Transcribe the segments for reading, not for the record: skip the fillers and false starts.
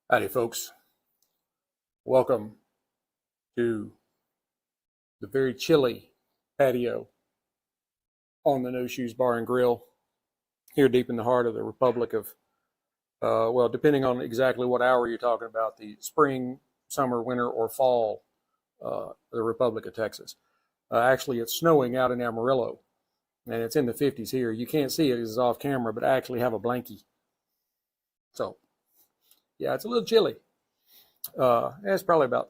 Howdy, folks. Welcome to the very chilly patio on the No Shoes Bar and Grill here deep in the heart of the Republic of, well, depending on exactly what hour you're talking about, the spring, summer, winter, or fall, the Republic of Texas. Actually, it's snowing out in Amarillo, and it's in the 50s here. You can't see it, it's off camera, but I actually have a blankie. So, yeah, it's a little chilly. It's probably it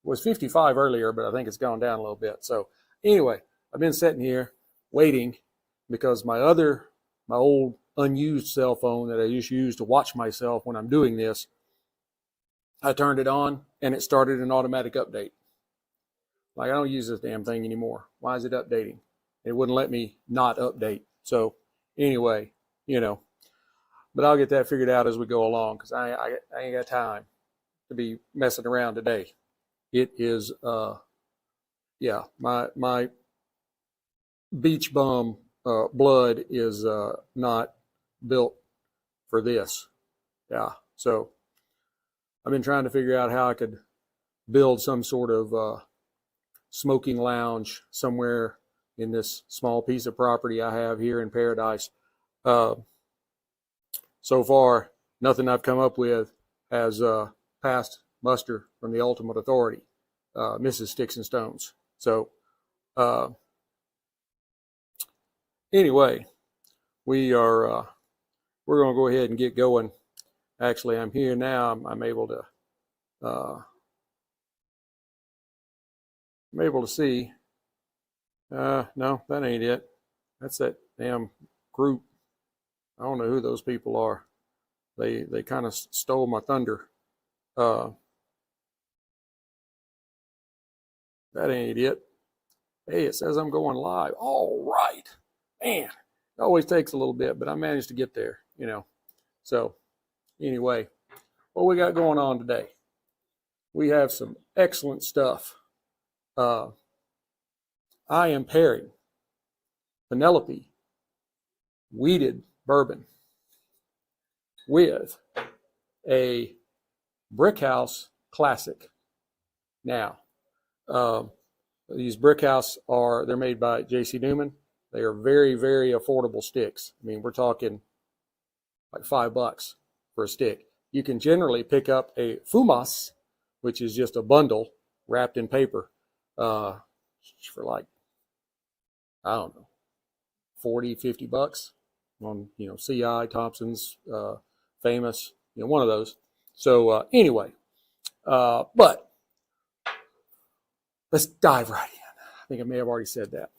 was 55 earlier, but I think it's gone down a little bit. So anyway, I've been sitting here waiting because my old unused cell phone that I used to use to watch myself when I'm doing this, I turned it on and it started an automatic update. Like, I don't use this damn thing anymore. Why is it updating? It wouldn't let me not update. So anyway, but I'll get that figured out as we go along because I ain't got time to be messing around today. It is, my beach bum blood is not built for this. Yeah, so I've been trying to figure out how I could build some sort of smoking lounge somewhere in this small piece of property I have here in Paradise. So far, nothing I've come up with has passed muster from the ultimate authority, Mrs. Sticks-n-Stonez. So anyway, we're going to go ahead and get going. Actually, I'm here now. I'm able to see. No, that ain't it. That's that damn group. I don't know who those people are. They kind of stole my thunder. That ain't it. Hey, it says I'm going live. All right. Man, it always takes a little bit, but I managed to get there, So anyway, what we got going on today? We have some excellent stuff. I am pairing Penelope Wheated Bourbon with a Brickhouse Classic. Now, these Brickhouse they're made by J.C. Newman. They are very, very affordable sticks. I mean, we're talking like $5 for a stick. You can generally pick up a fumas, which is just a bundle wrapped in paper, for like, I don't know, 40, $50 on, CI, Thompson's, Famous, one of those. So anyway, but let's dive right in. I think I may have already said that.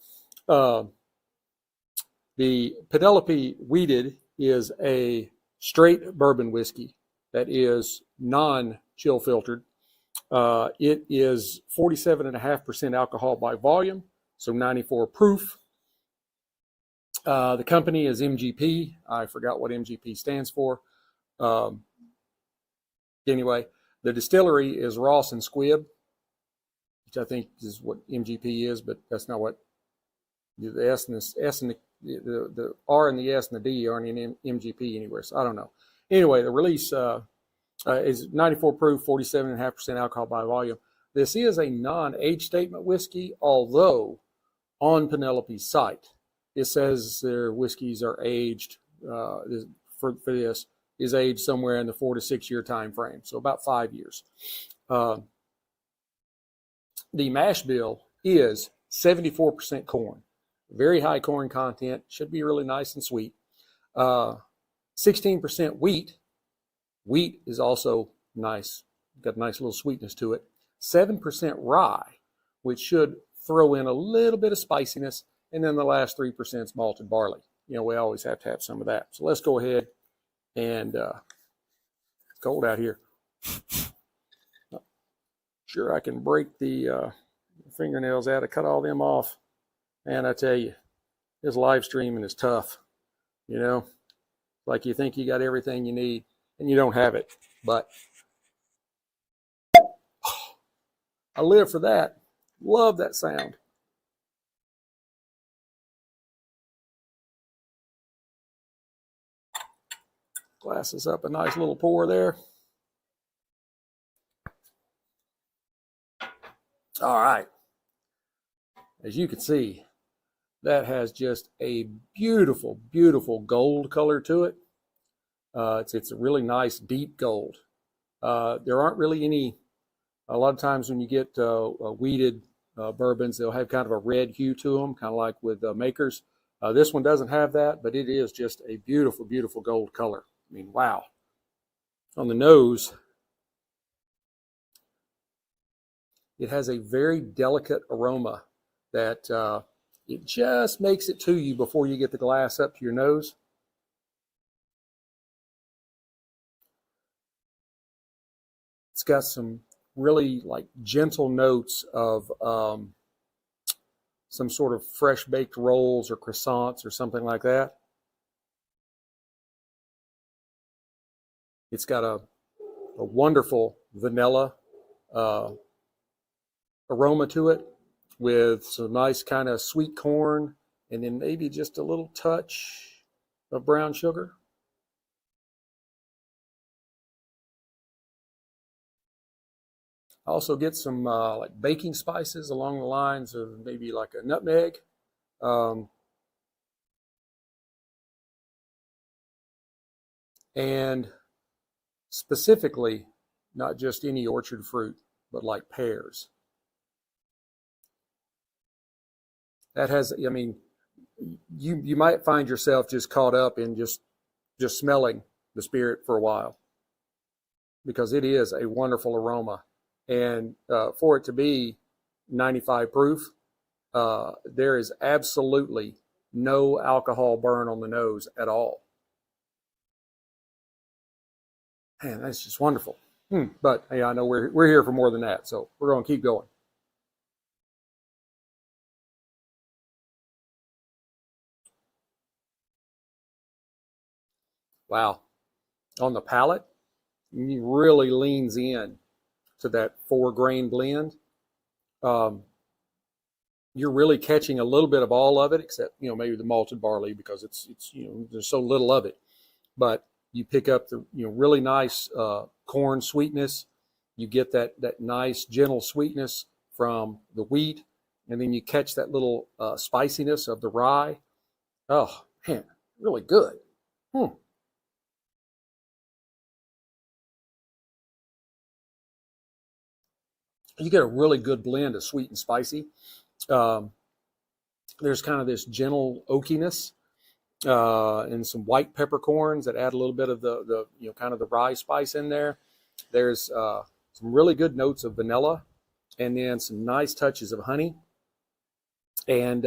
The Penelope Wheated is a straight bourbon whiskey that is non-chill filtered. It is 47.5% alcohol by volume, so 94 proof. The company is MGP. I forgot what MGP stands for. Anyway, the distillery is Ross and Squibb, which I think is what MGP is, but that's not what the S and the R and the S and the D aren't in MGP anywhere. So I don't know. Anyway, the release is 94 proof, 47.5% alcohol by volume. This is a non-age statement whiskey, although on Penelope's site it says their whiskeys are aged for this is aged somewhere in the 4 to 6 year time frame, so about 5 years. The Mashbill is 74% corn, very high corn content, should be really nice and sweet. 16% wheat. Wheat is also nice, got a nice little sweetness to it. 7% rye, which should throw in a little bit of spiciness, and then the last 3% is malted barley. We always have to have some of that. So let's go ahead and it's cold out here. Sure, I can break the fingernails out. I cut all them off. And I tell you, this live streaming is tough. Like you think you got everything you need and you don't have it. But I live for that. Love that sound. Glasses up, a nice little pour there. All right. As you can see, that has just a beautiful, beautiful gold color to it. It's a really nice deep gold. There aren't really any, a lot of times when you get wheated bourbons, they'll have kind of a red hue to them, kind of like with Makers. This one doesn't have that, but it is just a beautiful, beautiful gold color. I mean, wow. On the nose, it has a very delicate aroma that it just makes it to you before you get the glass up to your nose. It's got some really like gentle notes of some sort of fresh baked rolls or croissants or something like that. It's got a wonderful vanilla aroma to it with some nice kind of sweet corn and then maybe just a little touch of brown sugar. I also get some like baking spices along the lines of maybe like a nutmeg. And specifically, not just any orchard fruit, but like pears. That has, I mean, you might find yourself just caught up in just smelling the spirit for a while, because it is a wonderful aroma. And for it to be 95 proof, there is absolutely no alcohol burn on the nose at all. Man, that's just wonderful. But hey, I know we're here for more than that, so we're going to keep going. Wow. On the palate, he really leans in to that 4-grain blend. You're really catching a little bit of all of it, except, you know, maybe the malted barley, because it's you know, there's so little of it. But you pick up the, you know, really nice corn sweetness. You get that nice gentle sweetness from the wheat, and then you catch that little spiciness of the rye. Oh man, really good. You get a really good blend of sweet and spicy. Um, there's kind of this gentle oakiness and some white peppercorns that add a little bit of the you know, kind of the rye spice in there. There's some really good notes of vanilla, and then some nice touches of honey. And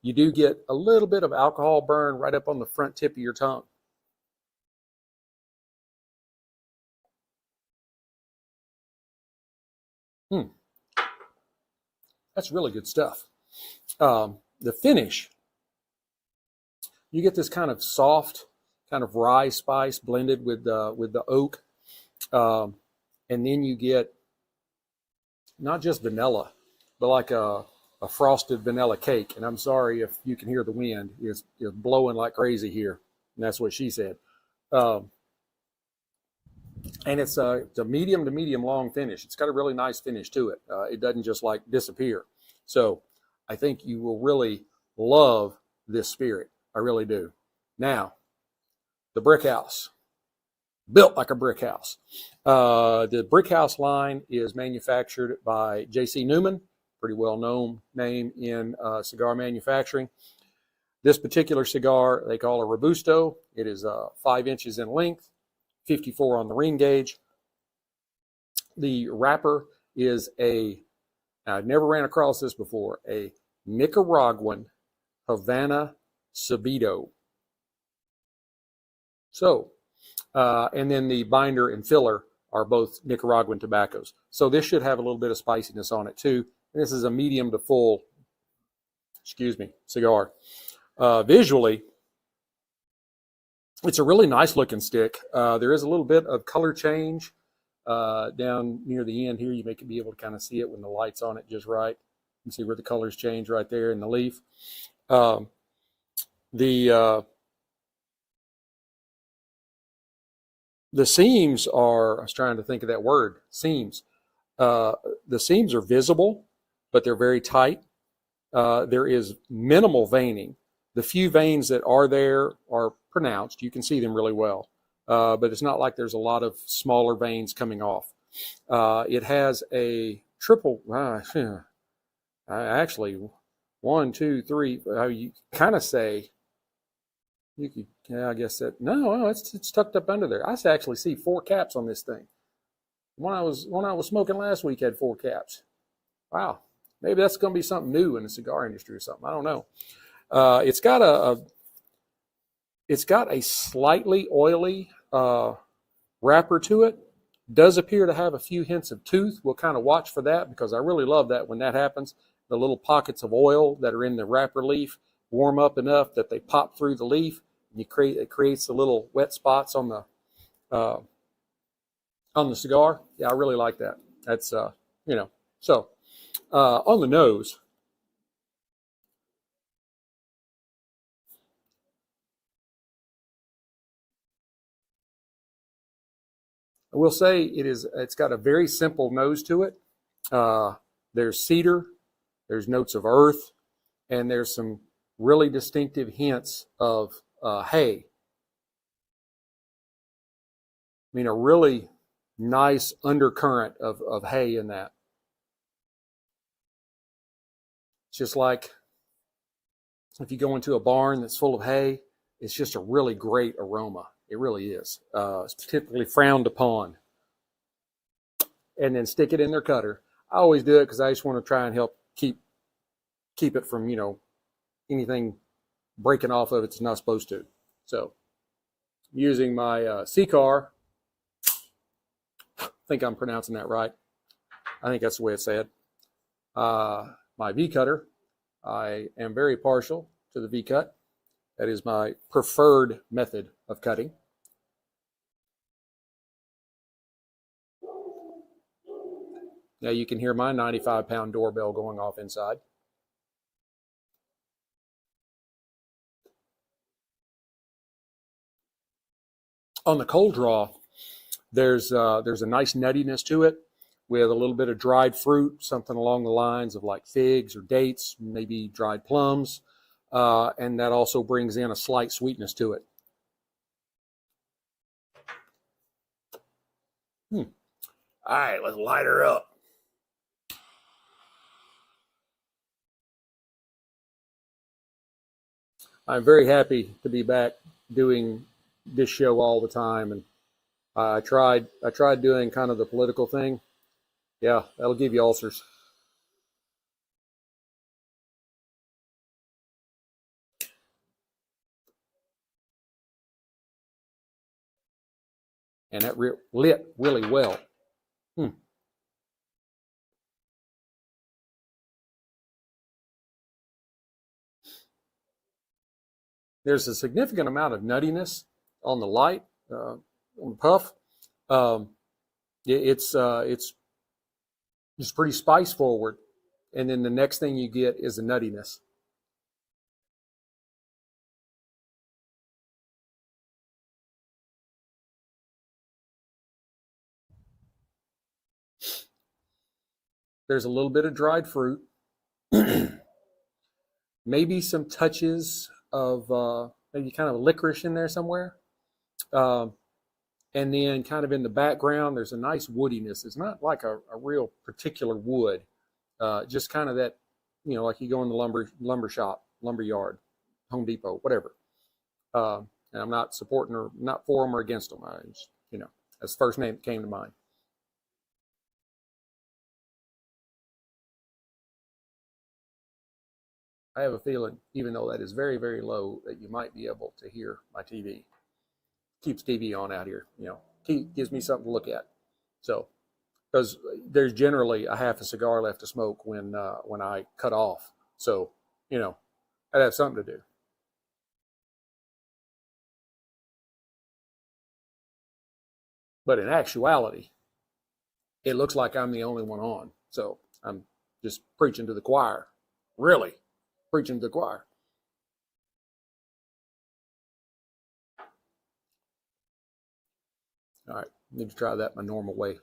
you do get a little bit of alcohol burn right up on the front tip of your tongue. That's really good stuff. The finish, you get this kind of soft, kind of rye spice blended with the oak, and then you get not just vanilla, but like a frosted vanilla cake. And I'm sorry if you can hear the wind; it's blowing like crazy here, and that's what she said. And it's a medium to medium long finish. It's got a really nice finish to it. It doesn't just like disappear. So I think you will really love this spirit. I really do. Now, the Brickhouse, built like a brick house. The Brickhouse line is manufactured by J.C. Newman, pretty well-known name in cigar manufacturing. This particular cigar they call a Robusto. It is 5 inches in length, 54 on the ring gauge. The wrapper is I've never ran across this before, a Nicaraguan Havana Sabido. So, and then the binder and filler are both Nicaraguan tobaccos. So this should have a little bit of spiciness on it too. And this is a medium to full, cigar. Visually, it's a really nice looking stick. There is a little bit of color change down near the end here. You may be able to kind of see it when the light's on it just right. You can see where the colors change right there in the leaf. The seams are, I was trying to think of that word, seams. The seams are visible but they're very tight. There is minimal veining. The few veins that are there are pronounced. You can see them really well, but it's not like there's a lot of smaller veins coming off. It has a triple, actually, 1, 2, 3. You kind of say, you could, yeah, I guess that, no, it's tucked up under there. I actually see 4 caps on this thing. One I was smoking last week had 4 caps. Wow, maybe that's going to be something new in the cigar industry or something. I don't know. It's got a slightly oily wrapper to it. Does appear to have a few hints of tooth. We'll kind of watch for that because I really love that when that happens. The little pockets of oil that are in the wrapper leaf warm up enough that they pop through the leaf. And it creates the little wet spots on the cigar. Yeah, I really like that. That's So on the nose, I will say it's got a very simple nose to it. There's cedar, there's notes of earth, and there's some really distinctive hints of hay. I mean, a really nice undercurrent of hay in that. It's just like if you go into a barn that's full of hay, it's just a really great aroma. It really is. It's typically frowned upon. And then stick it in their cutter. I always do it because I just want to try and help keep it from, anything breaking off of it's not supposed to. So using my C-Car, I think I'm pronouncing that right. I think that's the way it's said. My V-Cutter, I am very partial to the V-Cut. That is my preferred method of cutting. Now you can hear my 95-pound doorbell going off inside. On the cold draw, there's a nice nuttiness to it with a little bit of dried fruit, something along the lines of like figs or dates, maybe dried plums, and that also brings in a slight sweetness to it. All right, let's light her up. I'm very happy to be back doing this show all the time, and I tried doing kind of the political thing. Yeah, that'll give you ulcers. And that lit really well. There's a significant amount of nuttiness on the light, on the puff. It's pretty spice forward, and then the next thing you get is the nuttiness. There's a little bit of dried fruit, maybe some touches of maybe kind of licorice in there somewhere. And then kind of in the background, there's a nice woodiness. It's not like a real particular wood, just kind of that, like you go in the lumber shop, lumber yard, Home Depot, whatever. And I'm not supporting or not for them or against them. I just, that's the first name that came to mind. I have a feeling, even though that is very, very low, that you might be able to hear my TV. Keeps TV on out here, gives me something to look at. So, because there's generally a half a cigar left to smoke when I cut off. So, I'd have something to do. But in actuality, it looks like I'm the only one on. So I'm just preaching to the choir. Really preaching to the choir. All right, need to try that my normal way.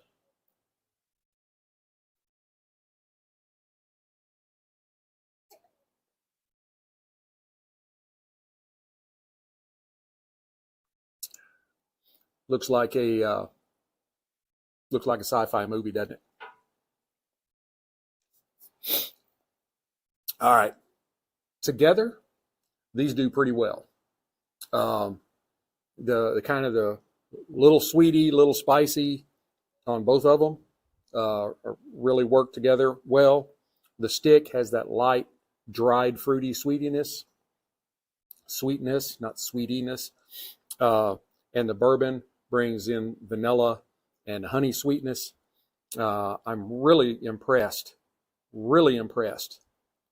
Looks like a sci-fi movie, doesn't it? All right, together these do pretty well. The kind of the little sweety, little spicy on both of them really work together well. The stick has that light, dried, fruity sweetness, not sweetiness. And the bourbon brings in vanilla and honey sweetness. I'm really impressed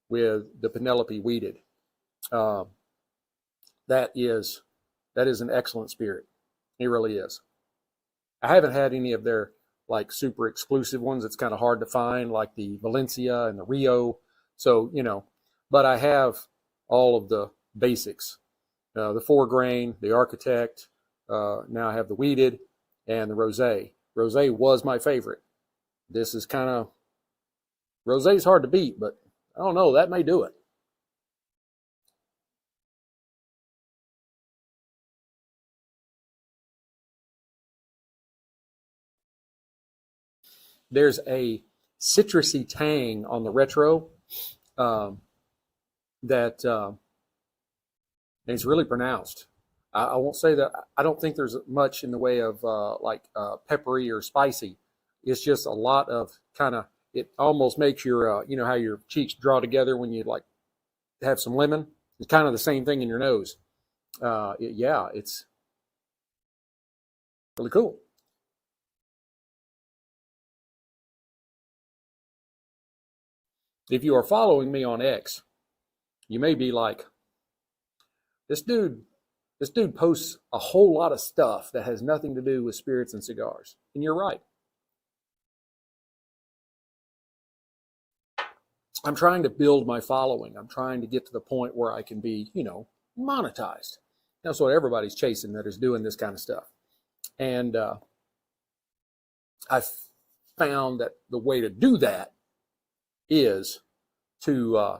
with the Penelope Wheated. That is an excellent spirit. It really is. I haven't had any of their like super exclusive ones. It's kind of hard to find, like the Valencia and the Rio. So, but I have all of the basics. The 4-grain, the Architect. Now I have the Wheated and the Rosé. Rosé was my favorite. This is kind of, Rosé's hard to beat, but I don't know, that may do it. There's a citrusy tang on the retro that it's really pronounced. I won't say that. I don't think there's much in the way of peppery or spicy. It's just a lot of kind of, it almost makes your, how your cheeks draw together when you like have some lemon. It's kind of the same thing in your nose. It's really cool. If you are following me on X, you may be like, this dude posts a whole lot of stuff that has nothing to do with spirits and cigars. And you're right. I'm trying to build my following. I'm trying to get to the point where I can be, monetized. That's what everybody's chasing that is doing this kind of stuff. And I've found that the way to do that is to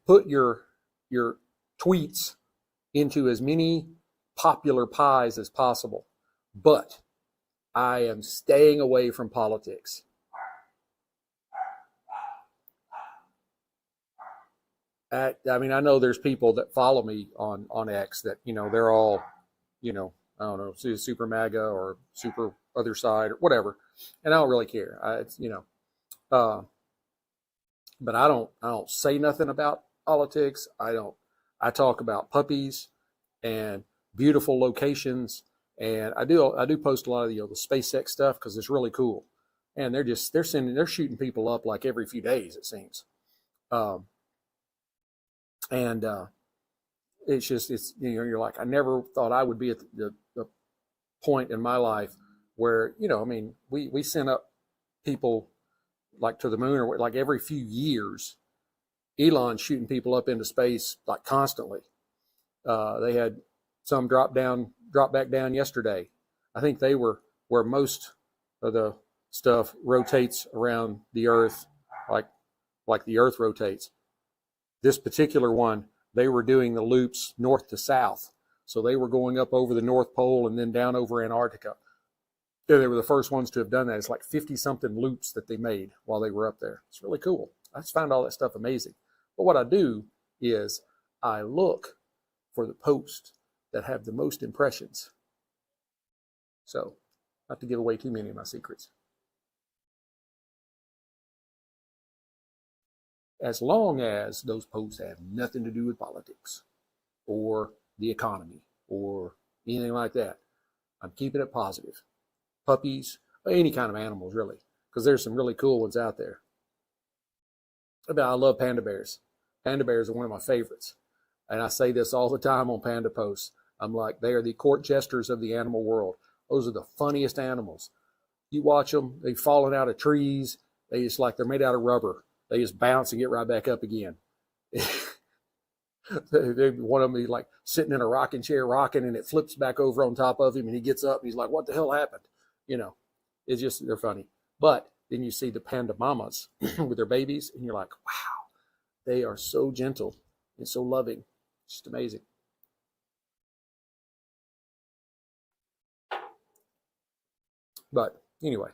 put your tweets into as many popular pies as possible. But I am staying away from politics. I know there's people that follow me on X that, they're all, I don't know, super MAGA or super other side or whatever. And I don't really care. But I don't say nothing about politics. I talk about puppies and beautiful locations. And I do post a lot of the SpaceX stuff because it's really cool. And they're shooting people up like every few days, it seems. It's just, you're like, I never thought I would be at the point in my life where, we sent up people like to the moon or like every few years. Elon's shooting people up into space like constantly. They had some drop back down yesterday. I think they were where most of the stuff rotates around the Earth, like the Earth rotates. This particular one, they were doing the loops north to south. So they were going up over the North Pole and then down over Antarctica. They were the first ones to have done that. It's like 50-something loops that they made while they were up there. It's really cool. I just found all that stuff amazing. But what I do is I look for the posts that have the most impressions. So, not to give away too many of my secrets. As long as those posts have nothing to do with politics or the economy or anything like that, I'm keeping it positive. Puppies, any kind of animals, really, because there's some really cool ones out there. I love panda bears. Panda bears are one of my favorites. And I say this all the time on panda posts. I'm like, they are the court jesters of the animal world. Those are the funniest animals. You watch them, they've fallen out of trees. They just like they're made out of rubber. They just bounce and get right back up again. One of them, he's like sitting in a rocking chair rocking and it flips back over on top of him and he gets up and he's like, what the hell happened? It's just, they're funny. But then you see the panda mamas with their babies and you're like, wow, they are so gentle and so loving. It's just amazing. But anyway.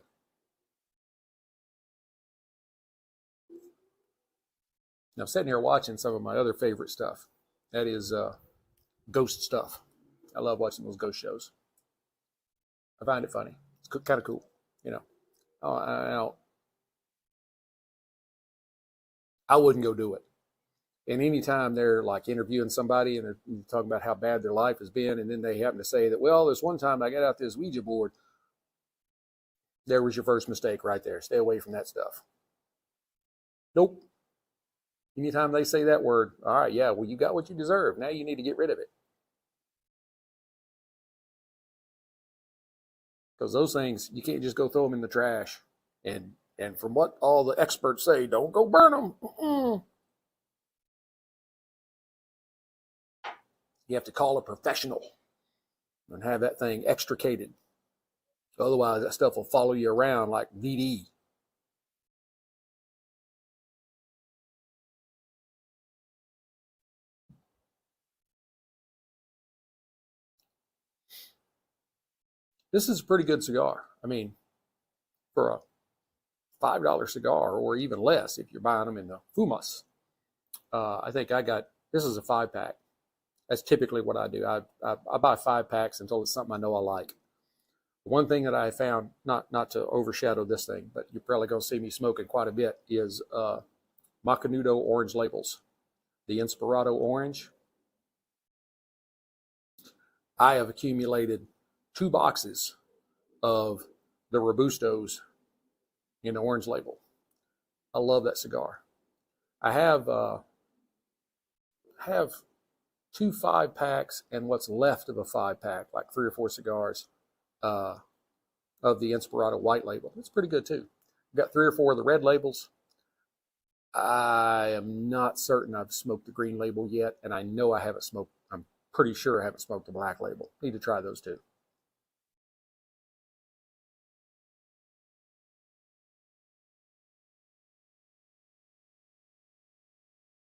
Now, I'm sitting here watching some of my other favorite stuff. That is ghost stuff. I love watching those ghost shows. I find it funny. It's kind of cool, you know. I wouldn't go do it. And anytime they're like interviewing somebody and they're talking about how bad their life has been, and then they happen to say that, well, this one time I got out this Ouija board, there was your first mistake right there. Stay away from that stuff. Nope. Anytime they say that word, all right, yeah, well, you got what you deserve. Now you need to get rid of it. Because those things, you can't just go throw them in the trash. And from what all the experts say, don't go burn them. You have to call a professional and have that thing extricated. So otherwise, that stuff will follow you around like VD. This is a pretty good cigar. I mean, for a $5 cigar or even less if you're buying them in the Fumas. I think this is a 5-pack. That's typically what I do. I buy 5 packs until it's something I know I like. One thing that I found, not to overshadow this thing, but you're probably going to see me smoking quite a bit, is Macanudo orange labels. The Inspirado orange. I have accumulated 2 boxes of the Robustos in the orange label. I love that cigar. I have 2 5-packs and what's left of a 5-pack, like 3 or 4 cigars of the Inspirado white label. It's pretty good too. I've got 3 or 4 of the red labels. I am not certain I've smoked the green label yet, and I know I haven't smoked, I'm pretty sure I haven't smoked the black label. Need to try those too.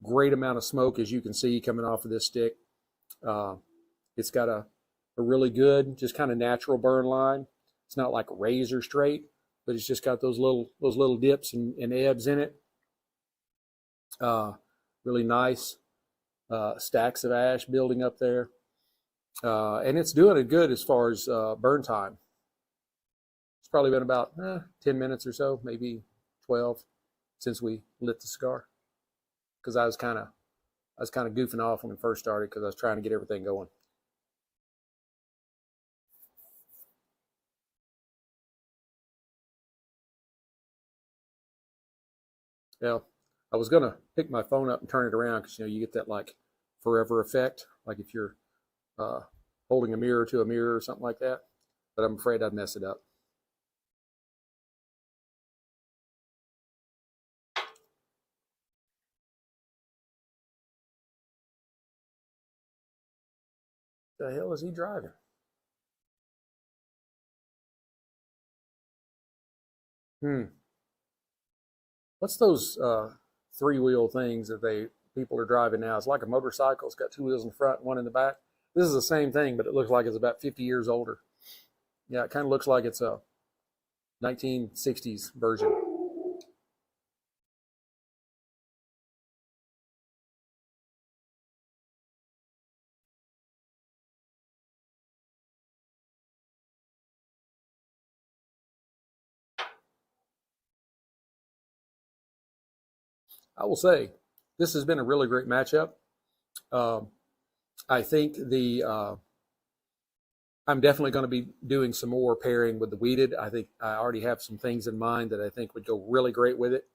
Great amount of smoke, as you can see, coming off of this stick. It's got a really good, just kind of natural burn line. It's not like razor straight, but it's just got those little dips and ebbs in it. Really nice stacks of ash building up there. And it's doing it good as far as burn time. It's probably been about 10 minutes or so, maybe 12, since we lit the cigar. Because I was kind of goofing off when we first started because I was trying to get everything going. Now, I was gonna pick my phone up and turn it around because you get that like forever effect, like if you're holding a mirror to a mirror or something like that. But I'm afraid I'd mess it up. The hell is he driving? What's those 3-wheel things that people are driving now? It's like a motorcycle. It's got 2 wheels in front, 1 in the back. This is the same thing, but it looks like it's about 50 years older. Yeah, it kind of looks like it's a 1960s version. I will say, this has been a really great matchup. I think I'm definitely going to be doing some more pairing with the wheated. I think I already have some things in mind that I think would go really great with it.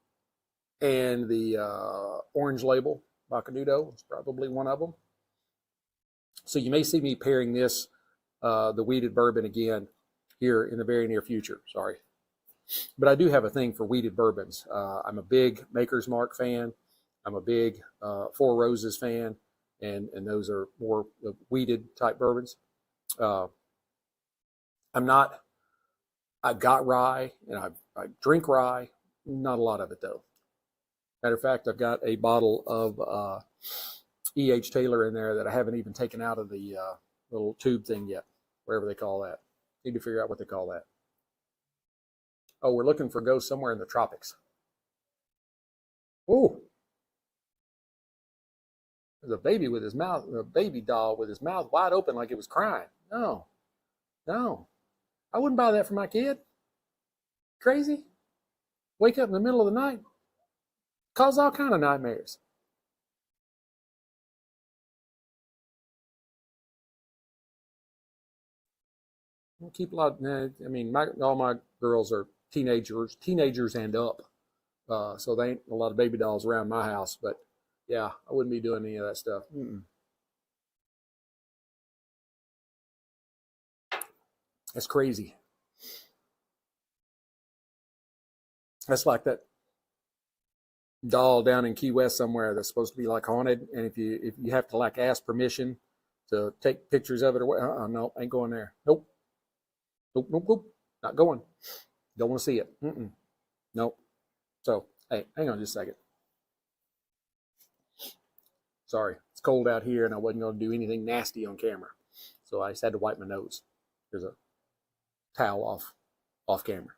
And the orange label, Macanudo, is probably one of them. So you may see me pairing this, the wheated bourbon again here in the very near future. Sorry. But I do have a thing for wheated bourbons. I'm a big Maker's Mark fan. I'm a big Four Roses fan, and those are more wheated type bourbons. I've got rye, and I drink rye. Not a lot of it, though. Matter of fact, I've got a bottle of E.H. Taylor in there that I haven't even taken out of the little tube thing yet, whatever they call that. Need to figure out what they call that. Oh, we're looking for ghosts somewhere in the tropics. Oh, there's a baby with his mouth, a baby doll with his mouth wide open like it was crying. No, no. I wouldn't buy that for my kid. Crazy? Wake up in the middle of the night. Cause all kind of nightmares. We'll keep a lot. I mean, all my girls are teenagers and up. So they ain't a lot of baby dolls around my house. But yeah, I wouldn't be doing any of that stuff. That's crazy. That's like that doll down in Key West somewhere that's supposed to be like haunted, and if you have to like ask permission to take pictures of it or what, no, ain't going there. Nope, nope, nope, nope, not going. Don't want to see it. Nope. So hey, hang on just a second. Sorry, it's cold out here, and I wasn't going to do anything nasty on camera, so I just had to wipe my nose. There's a towel off camera.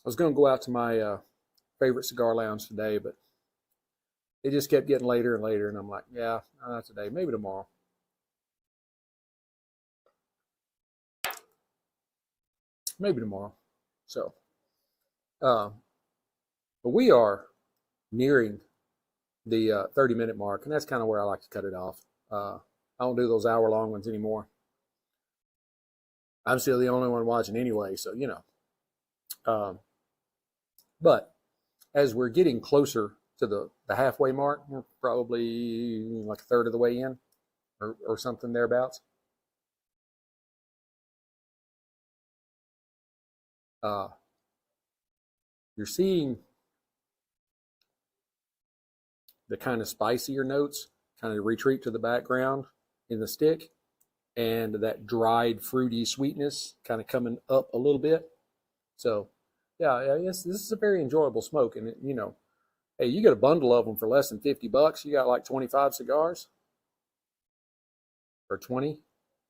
I was going to go out to my favorite cigar lounge today, but it just kept getting later and later, and I'm like, yeah, not today, maybe tomorrow. Maybe tomorrow. So, but we are nearing the 30-minute mark, and that's kind of where I like to cut it off. I don't do those hour-long ones anymore. I'm still the only one watching anyway, so you know. But as we're getting closer to the halfway mark, we're probably like a third of the way in, or something thereabouts. You're seeing the kind of spicier notes kind of retreat to the background in the stick, and that dried fruity sweetness kind of coming up a little bit. So yeah, this is a very enjoyable smoke. And you know, hey, you get a bundle of them for less than $50. You got like 25 cigars, or 20.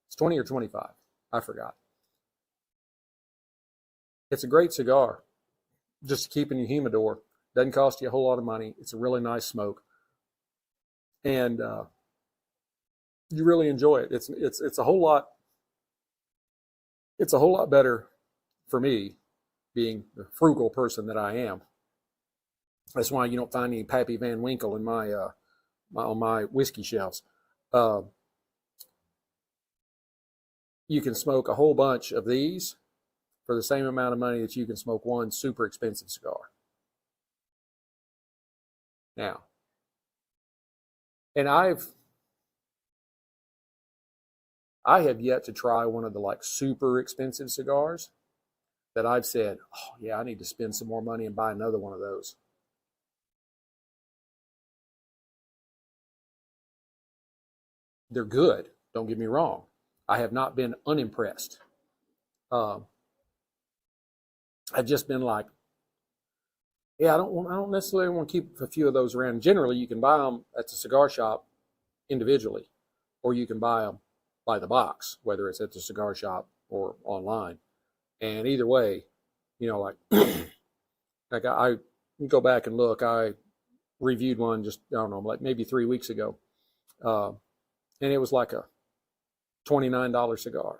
It's 20 or 25. I forgot. It's a great cigar, just to keep in your humidor. Doesn't cost you a whole lot of money. It's a really nice smoke, and you really enjoy it. It's a whole lot. It's a whole lot better for me, being the frugal person that I am. That's why you don't find any Pappy Van Winkle in on my whiskey shelves. You can smoke a whole bunch of these for the same amount of money that you can smoke one super expensive cigar. Now, and I have yet to try one of the like super expensive cigars that I've said, oh yeah, I need to spend some more money and buy another one of those. They're good, don't get me wrong. I have not been unimpressed. I've just been like, yeah, I don't necessarily want to keep a few of those around. Generally, you can buy them at the cigar shop individually, or you can buy them by the box, whether it's at the cigar shop or online. And either way, you know, like I you go back and look, I reviewed one just, I don't know, like maybe 3 weeks ago. And it was like a $29 cigar.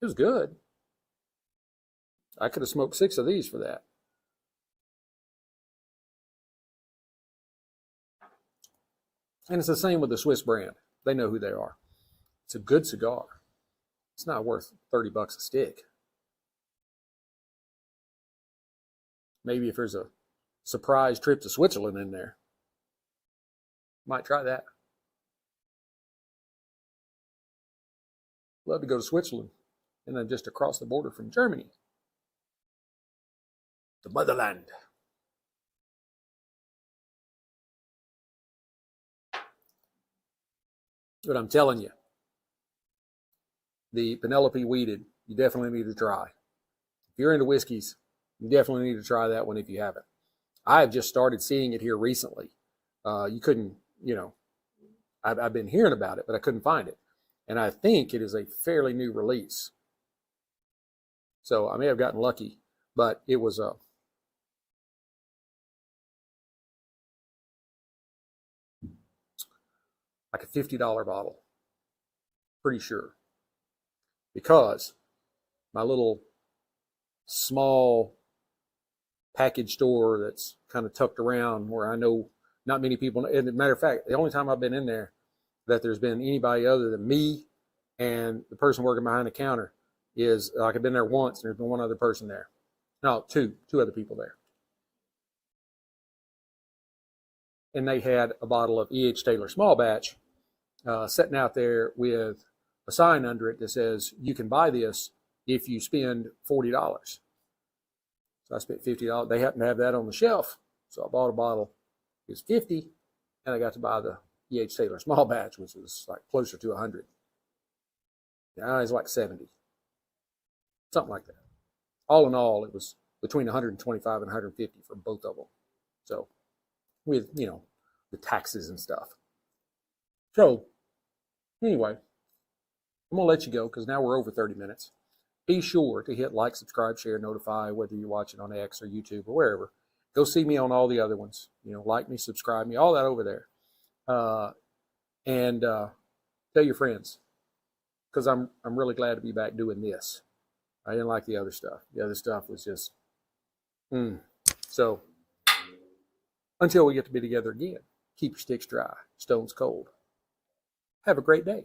It was good. I could have smoked 6 of these for that. And it's the same with the Swiss brand. They know who they are. It's a good cigar. It's not worth $30 a stick. Maybe if there's a surprise trip to Switzerland in there, might try that. Love to go to Switzerland, and then just across the border from Germany, the motherland. But I'm telling you, the Penelope Wheated, you definitely need to try. If you're into whiskeys, you definitely need to try that one if you haven't. I have just started seeing it here recently. You couldn't, you know, I've been hearing about it, but I couldn't find it. And I think it is a fairly new release. So I may have gotten lucky, but it was like a $50 bottle. Pretty sure. Because my little small package store that's kind of tucked around where I know not many people, and as a matter of fact, the only time I've been in there that there's been anybody other than me and the person working behind the counter is like I've been there once and there's been one other person there. No, two other people there. And they had a bottle of E.H. Taylor small batch sitting out there with a sign under it that says, you can buy this if you spend $40. So I spent $50. They happened to have that on the shelf. So I bought a bottle. It was $50, and I got to buy the E.H. Taylor small batch, which was like closer to $100. Now it's like $70. Something like that. All in all, it was between $125 and $150 for both of them. So with, you know, the taxes and stuff. So anyway, I'm going to let you go because now we're over 30 minutes. Be sure to hit like, subscribe, share, notify, whether you're watching on X or YouTube or wherever. Go see me on all the other ones. You know, like me, subscribe me, all that over there. And tell your friends because I'm really glad to be back doing this. I didn't like the other stuff. The other stuff was just, So until we get to be together again, keep your sticks dry, stones cold. Have a great day.